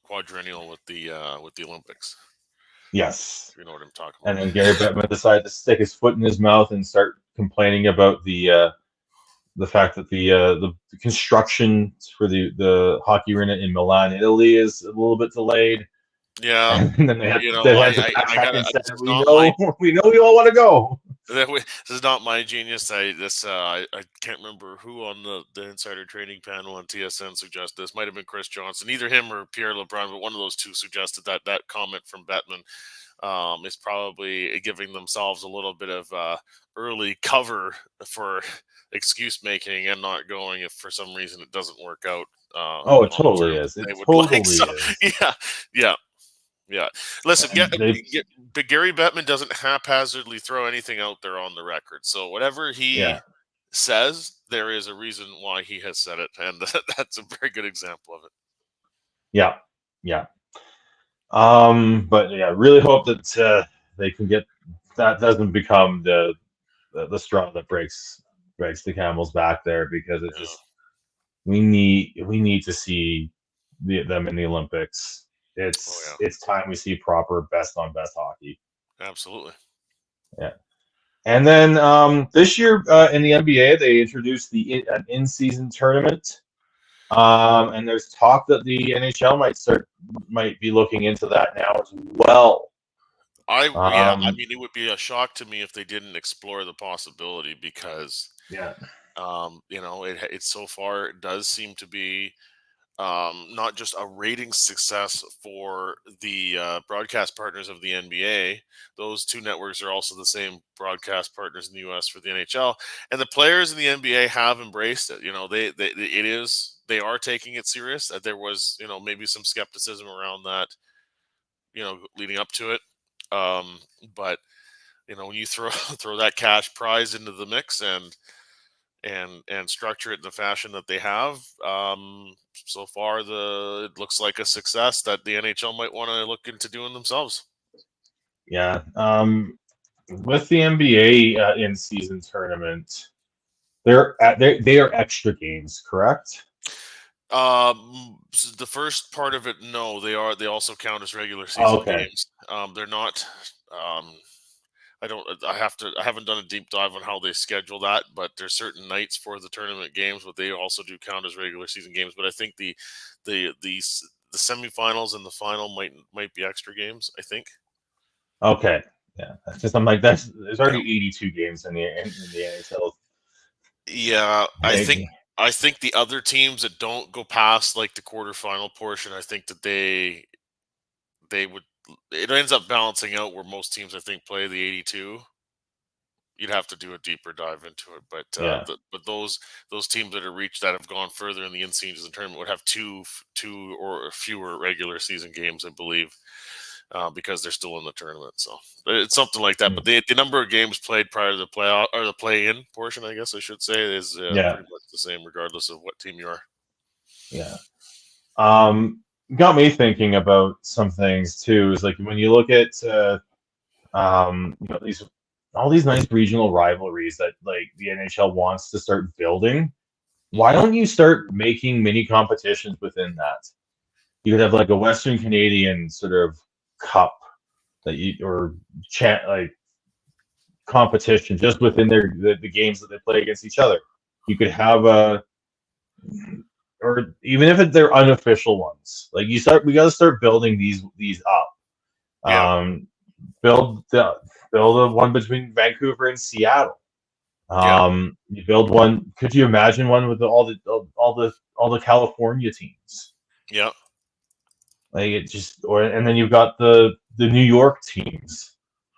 quadrennial with the Olympics. Yes, if you know what I'm talking about. And then Gary Bettman decided to stick his foot in his mouth and start complaining about the fact that the construction for the hockey arena in Milan, Italy, is a little bit delayed. Yeah, and then they had to backtrack and said, we know we all want to go. This is not my genius. I can't remember who on the insider trading panel on TSN suggested this. Might have been Chris Johnson. Either him or Pierre LeBrun, but one of those two suggested that comment from Bettman is probably giving themselves a little bit of early cover for excuse making and not going if for some reason it doesn't work out. It totally is. It totally is. Yeah. Listen, but Gary Bettman doesn't haphazardly throw anything out there on the record. So whatever he says, there is a reason why he has said it, and that's a very good example of it. Yeah. But yeah, really hope that they can get that doesn't become the straw that breaks the camel's back there, because it's just we need to see them in the Olympics. It's time we see proper best on best hockey. Absolutely. Yeah. And then this year in the NBA, they introduced an in-season tournament. And there's talk that the NHL might be looking into that now as well. I mean, it would be a shock to me if they didn't explore the possibility, because it so far it does seem to be not just a rating success for the broadcast partners of the NBA. Those two networks are also the same broadcast partners in the U.S. for the NHL, and the players in the NBA have embraced it. They are taking it serious. There was, maybe some skepticism around that, leading up to it. But when you throw that cash prize into the mix and structure it in the fashion that they have, so far it looks like a success that the NHL might want to look into doing themselves. Yeah. With the NBA in-season tournament, they are extra games, correct? The first part of it, no, they are. They also count as regular season games. They're not. I haven't done a deep dive on how they schedule that, but there's certain nights for the tournament games, but they also do count as regular season games. But I think the semifinals and the final might be extra games, I think. Okay. Yeah. That's just, I'm like, there's already 82 games in the NHL. Yeah. I think the other teams that don't go past like the quarterfinal portion, I think that they would. It ends up balancing out where most teams, I think, play the 82. You'd have to do a deeper dive into it, but those teams that have gone further in the in-season tournament would have two or fewer regular season games, I believe, because they're still in the tournament. So it's something like that. But the number of games played prior to the playoff or the play-in portion, I guess I should say, is pretty much the same regardless of what team you are. Yeah. Got me thinking about some things too. Is like when you look at all these nice regional rivalries that like the NHL wants to start building. Why don't you start making mini competitions within that? You could have like a Western Canadian sort of cup competition just within the games that they play against each other. You could have or even if they're unofficial ones. Like we got to start building these up. Yeah. Build a one between Vancouver and Seattle. You build one. Could you imagine one with all the California teams? Yeah. Like it just, and then you've got the New York teams.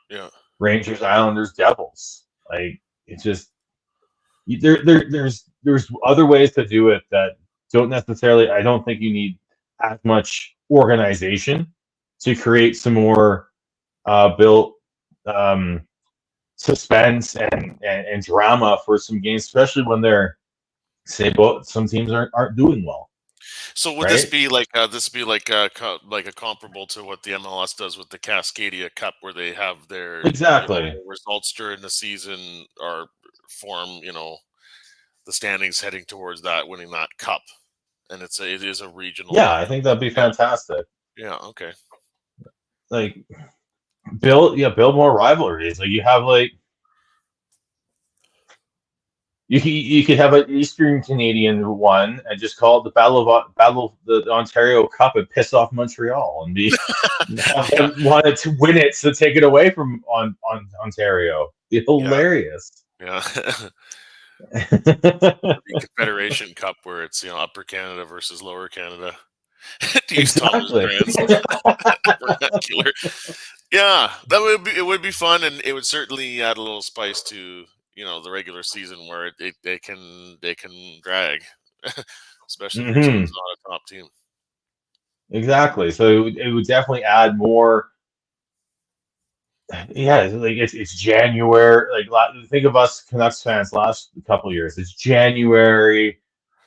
Yeah. Rangers, Islanders, Devils. Like it's just there's other ways to do it that don't necessarily. I don't think you need as much organization to create some more built suspense and drama for some games, especially when they're some teams aren't doing well. So would Right? this be like a comparable to what the MLS does with the Cascadia Cup, where they have their Exactly. results during the season are form the standings heading towards that winning that cup, and it is a regional. Yeah, I think that'd be fantastic. Yeah. Okay. Like build more rivalries. Like you have you could have an Eastern Canadian one and just call it the Battle of the Ontario Cup and piss off Montreal and wanted to win it to take it away from on Ontario. It's hilarious. Yeah. The Confederation Cup, where it's Upper Canada versus Lower Canada. Exactly. Yeah, it would be fun, and it would certainly add a little spice to the regular season, where they can drag, especially if your team's not a top team. Exactly. So it would definitely add more. Yeah, like it's January. Like think of us Canucks fans last couple of years. It's January,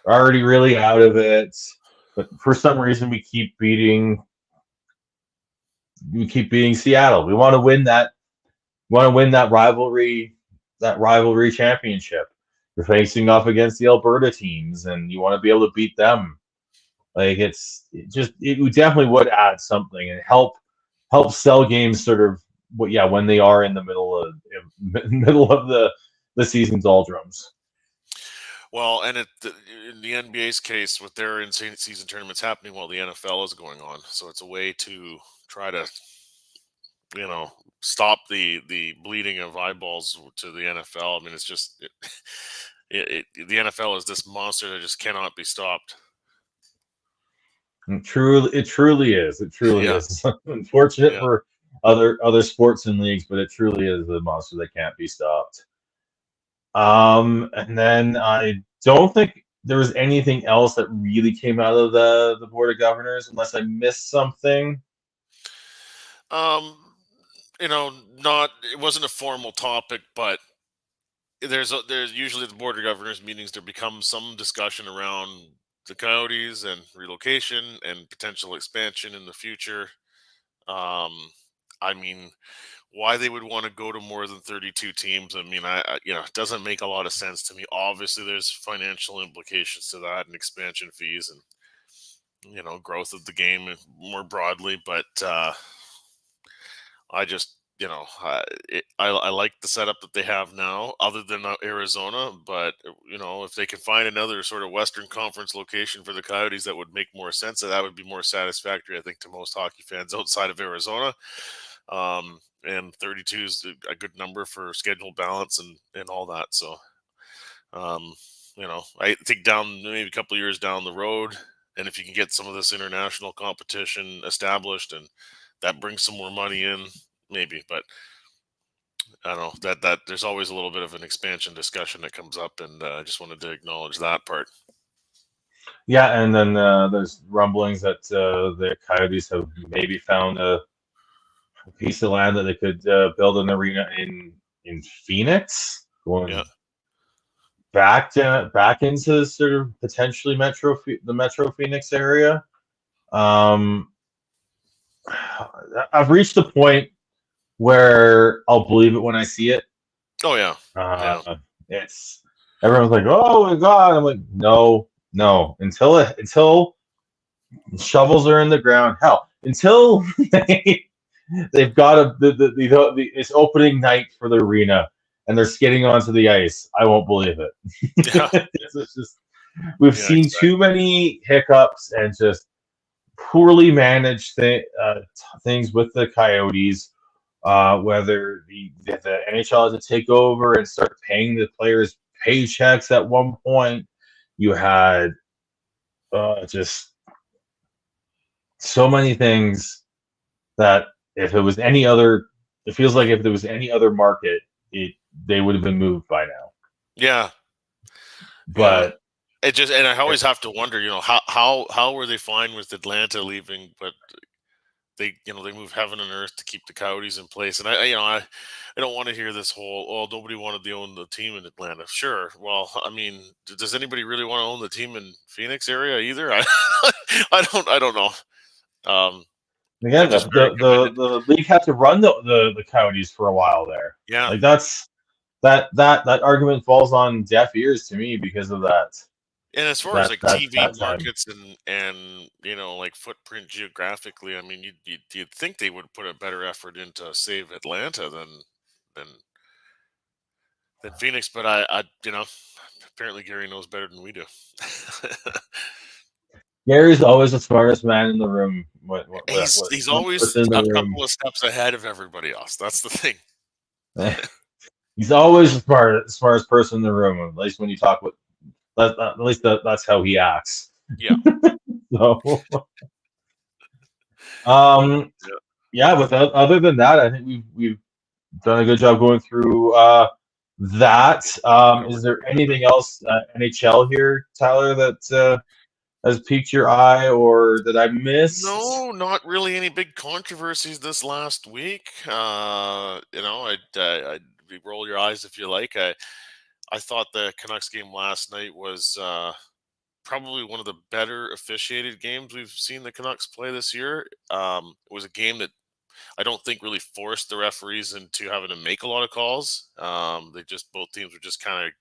we're already really out of it, but for some reason we keep beating Seattle. We want to win that. Rivalry championship. You're facing off against the Alberta teams, and you want to be able to beat them. Like it definitely would add something and help sell games sort of when they are in the middle of the season's doldrums. Well, and in the NBA's case, with their in-season tournaments happening while the NFL is going on, so it's a way to try to stop the bleeding of eyeballs to the NFL. I mean, it's just the NFL is this monster that just cannot be stopped. It truly is. It truly is. Unfortunate for other sports and leagues, but it truly is a monster that can't be stopped. And then I don't think there was anything else that really came out of the Board of Governors, unless I missed something. It wasn't a formal topic, but there's usually the Board of Governors meetings, there becomes some discussion around the Coyotes and relocation and potential expansion in the future. I mean, why they would want to go to more than 32 teams, I mean, it doesn't make a lot of sense to me. Obviously, there's financial implications to that and expansion fees and, growth of the game more broadly. But I just, I like the setup that they have now, other than Arizona. But, if they can find another sort of Western Conference location for the Coyotes that would make more sense, that would be more satisfactory, I think, to most hockey fans outside of Arizona. And 32 is a good number for schedule balance and all that. So, I think maybe a couple of years down the road, and if you can get some of this international competition established and that brings some more money in, maybe. But I don't know, that there's always a little bit of an expansion discussion that comes up, and I just wanted to acknowledge that part. Yeah, and then there's rumblings that the Coyotes have maybe found a piece of land that they could build an arena in Phoenix, going back into sort of potentially the Metro Phoenix area. I've reached the point where I'll believe it when I see it. Oh yeah. It's everyone's like, oh my god. I'm like, no. Until shovels are in the ground. Hell, until they've got it's opening night for the arena and they're skidding onto the ice, I won't believe it. Yeah. We've Yeah, seen exactly. too many hiccups and just poorly managed things with the Coyotes. Whether the NHL had to take over and start paying the players paychecks at one point, you had just so many things that if it was any other, it feels like if there was any other market, they would have been moved by now. Yeah, yeah. But It just, and I always have to wonder, how were they fine with Atlanta leaving, but they move heaven and earth to keep the Coyotes in place. And I don't want to hear this whole, oh, nobody wanted to own the team in Atlanta. Sure. Well, I mean, does anybody really want to own the team in Phoenix area either? I don't know. They're again, just very committed. the league had to run the Coyotes for a while there. Yeah. Like that argument falls on deaf ears to me because of that. And as far as like that TV time. markets and like footprint geographically, I mean, you'd think they would put a better effort into save Atlanta than Phoenix, but I apparently Gary knows better than we do. Gary's always the smartest man in the room. He's always a couple of steps ahead of everybody else. That's the thing. He's always the smartest person in the room. At least when you talk with, at least that's how he acts. Yeah. So, yeah. Other than that, I think we've done a good job going through that. Is there anything else NHL here, Tyler, that has piqued your eye, or that I missed? No, not really any big controversies this last week. I'd roll your eyes if you like. I thought the Canucks game last night was probably one of the better officiated games we've seen the Canucks play this year. It was a game that I don't think really forced the referees into having to make a lot of calls. Both teams were just kind of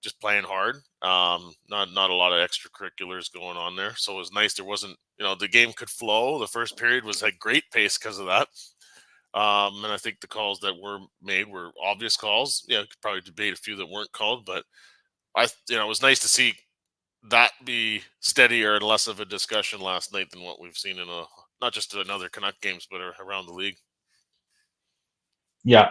just playing hard. Not a lot of extracurriculars going on there. So it was nice. There wasn't, the game could flow. The first period was at great pace because of that. And I think the calls that were made were obvious calls. Yeah, could probably debate a few that weren't called, but it was nice to see that be steadier and less of a discussion last night than what we've seen in not just another Canuck games, but around the league. Yeah.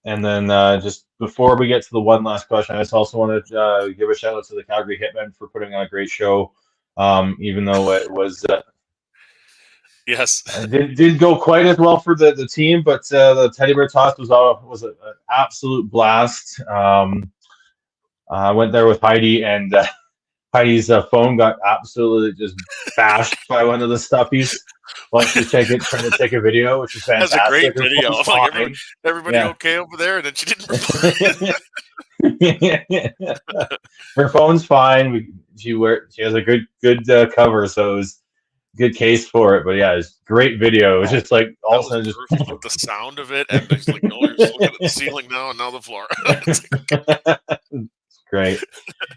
And then just before we get to the one last question, I just also want to give a shout out to the Calgary Hitmen for putting on a great show, even though it was yes, it didn't go quite as well for the team, but the teddy bear toss was an absolute blast. I went there with Heidi, and Heidi's phone got absolutely just bashed by one of the stuffies. Trying to take a video, which is fantastic. That's a great video. Like everybody okay over there? And then she didn't reply. Her phone's fine. She has a good cover, so it was a good case for it. But yeah, it's a great video. It was just like all of a sudden, just with the sound of it, and it's like, you're just looking at the ceiling now, and now the floor. Great.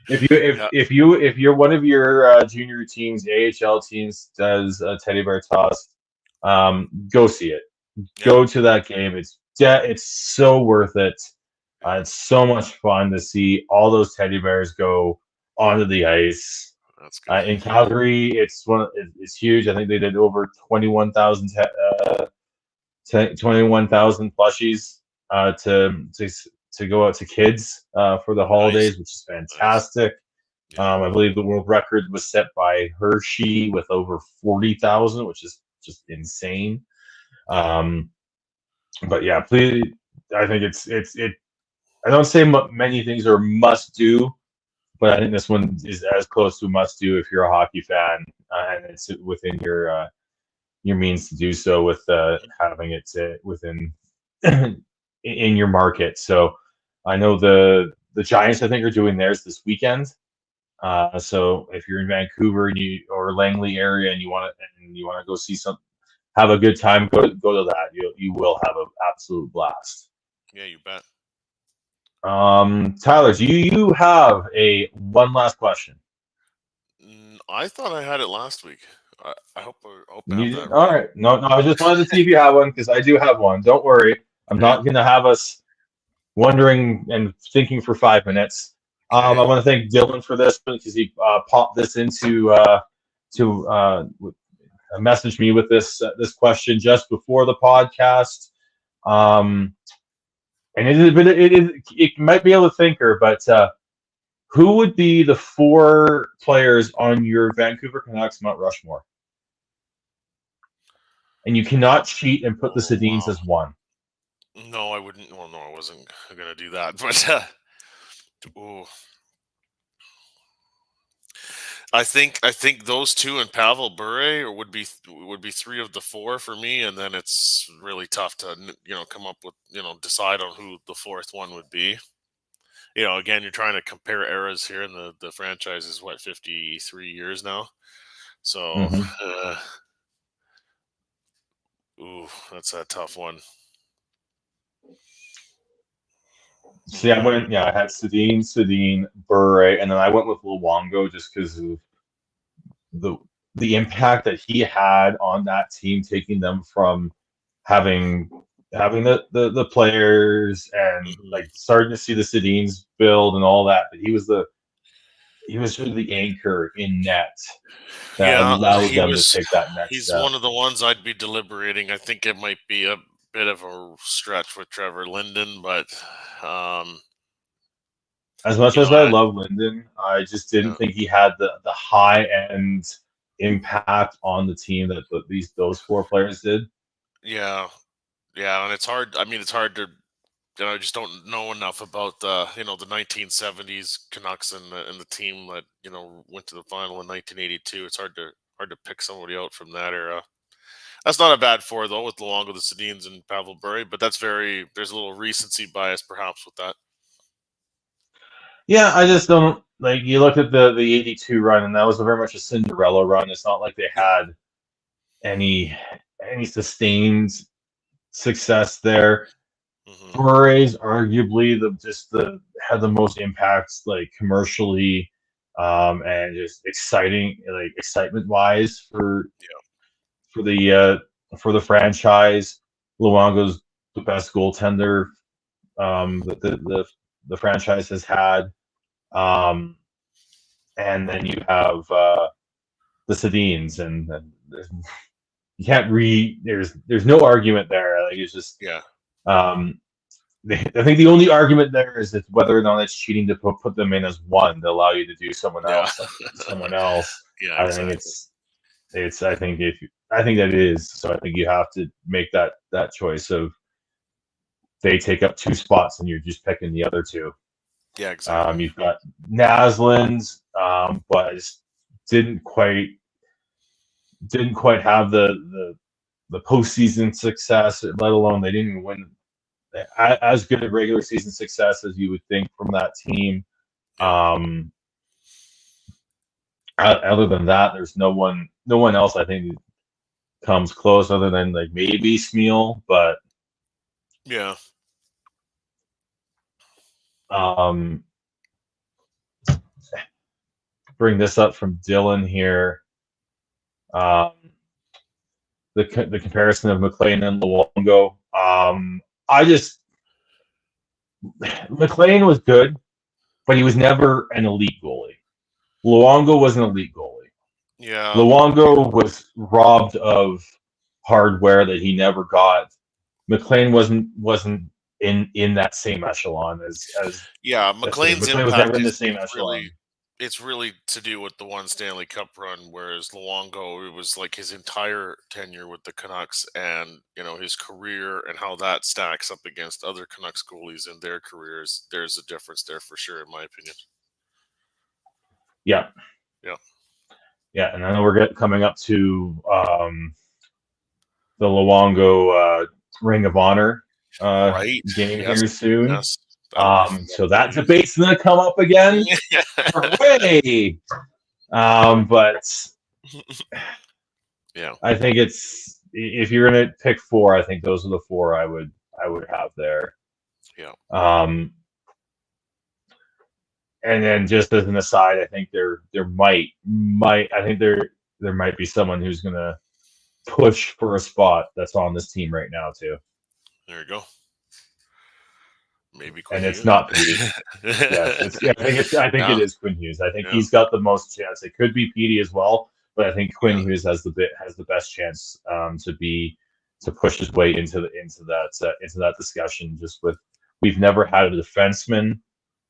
If you're one of your junior teams, AHL teams does a teddy bear toss, go see it. Go to that game. It's so worth it. It's so much fun to see all those teddy bears go onto the ice. That's good. In Calgary, it's huge. I think they did over 21,000 plushies to go out to kids for the holidays, which is fantastic. I believe the world record was set by Hershey with over 40,000, which is just insane. But yeah, please, I think it's I don't say many things are must do, but I think this one is as close to must do if you're a hockey fan, and it's within your means to do so with having it within in your market. So I know the Giants, I think, are doing theirs this weekend. So if you're in Vancouver or Langley area and you want to go see have a good time, go to that. You will have an absolute blast. Yeah, you bet. Tyler, do you have one last question? I thought I had it last week. I hope I have that. All right. No, I just wanted to see if you have one, because I do have one. Don't worry. I'm not going to have us wondering and thinking for 5 minutes. I want to thank Dylan for this one because he popped this into messaged me with this question just before the podcast. And it might be able to thinker, but who would be the 4 players on your Vancouver Canucks Mount Rushmore? And you cannot cheat and put the Sedins as 1. No, I wouldn't. Well, no, I wasn't going to do that. But I think those 2 and Pavel Bure would be 3 of the 4 for me, and then it's really tough to come up with decide on who the 4th one would be. Again, you're trying to compare eras here, and the franchise is 53 years now, so that's a tough one. See, I had Sedin, Bure, and then I went with Luongo just because of the impact that he had on that team, taking them from having the players and like starting to see the Sedins build and all that. But he was sort of the anchor in net that allowed them to take that next he's step. One of the ones I'd be deliberating. I think it might be a bit of a stretch with Trevor Linden, but as much as I love Linden, I just didn't think he had the high end impact on the team that those 4 players did. Yeah, and it's hard. I mean, it's hard to. I just don't know enough about the 1970s Canucks and the team that went to the final in 1982. It's hard to pick somebody out from that era. That's not a bad 4 though, with Luongo, the Sedins, and Pavel Bure, but there's a little recency bias perhaps with that. Yeah, I just don't like. You look at the 82 run, and that was very much a Cinderella run. It's not like they had any sustained success there. Bure's arguably had the most impact, like commercially, and just excitement wise for the franchise. Luongo's the best goaltender that the franchise has had, and then you have the Sedins, and you can't there's no argument there. Like it's just I think the only argument there is that whether or not it's cheating to put them in as 1 to allow you to do someone else. Yeah, exactly. I think that is. So I think you have to make that choice of they take up 2 spots and you're just picking the other 2. Yeah, exactly. You've got Naslund's, but I just didn't quite have the postseason success, let alone they didn't even win as good a regular season success as you would think from that team. Other than that, there's no one else I think comes close other than like maybe Smeal, but bring this up from Dylan here. The comparison of McLean and Luongo. McLean was good, but he was never an elite goalie. Luongo was an elite goalie. Yeah. Luongo was robbed of hardware that he never got. McLean wasn't in that same echelon as McLean's McLean was never in the same echelon. It's really to do with the one Stanley Cup run, whereas Luongo, it was like his entire tenure with the Canucks and, his career and how that stacks up against other Canucks goalies in their careers. There's a difference there for sure, in my opinion. Yeah. Yeah, and I know we're coming up to the Luongo Ring of Honor game here soon. Yes. So that debate's going to come up again. Hooray! But I think it's if you're going to pick 4, I think those are the 4 I would have there. And then just as an aside, I think there might be someone who's going to push for a spot that's on this team right now too. There you go. Maybe Quinn and it's Hughes. not Petey. Yes, I think it is Quinn Hughes. I think he's got the most chance. It could be Petey as well, but I think Quinn Hughes has the best chance to push his way into that discussion. Just with we've never had a defenseman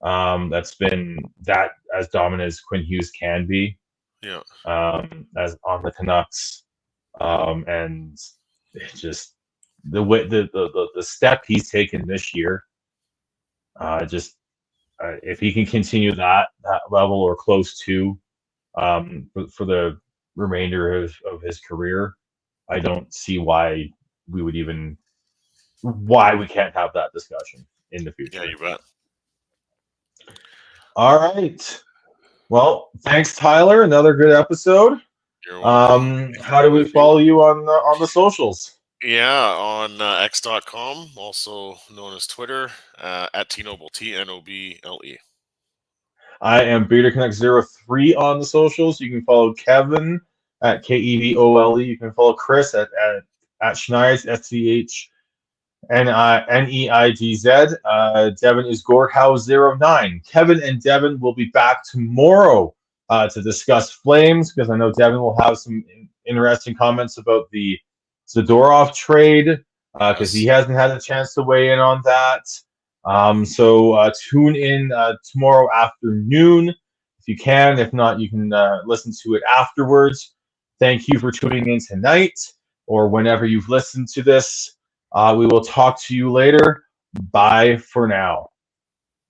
that's been that as dominant as Quinn Hughes can be. Yeah. As on the Canucks, and just the way the step he's taken this year, if he can continue that level or close to, for the remainder of his career, I don't see why we can't have that discussion in the future. Yeah, you bet. All right. Well, thanks, Tyler. Another good episode. You're welcome. How do we follow you on the socials? Yeah, on x.com, also known as Twitter, at Tnoble, Tnoble. I am BearderConnect03 on the socials. You can follow Kevin at KEVOLE. You can follow Chris at Schneidz, SCHNEIGZ. Devin is Gorkhouse09. Kevin and Devin will be back tomorrow to discuss Flames, because I know Devin will have some interesting comments about the Zadorov trade, because he hasn't had a chance to weigh in on that. So tune in tomorrow afternoon if you can. If not, you can listen to it afterwards. Thank you for tuning in tonight or whenever you've listened to this. We will talk to you later. Bye for now.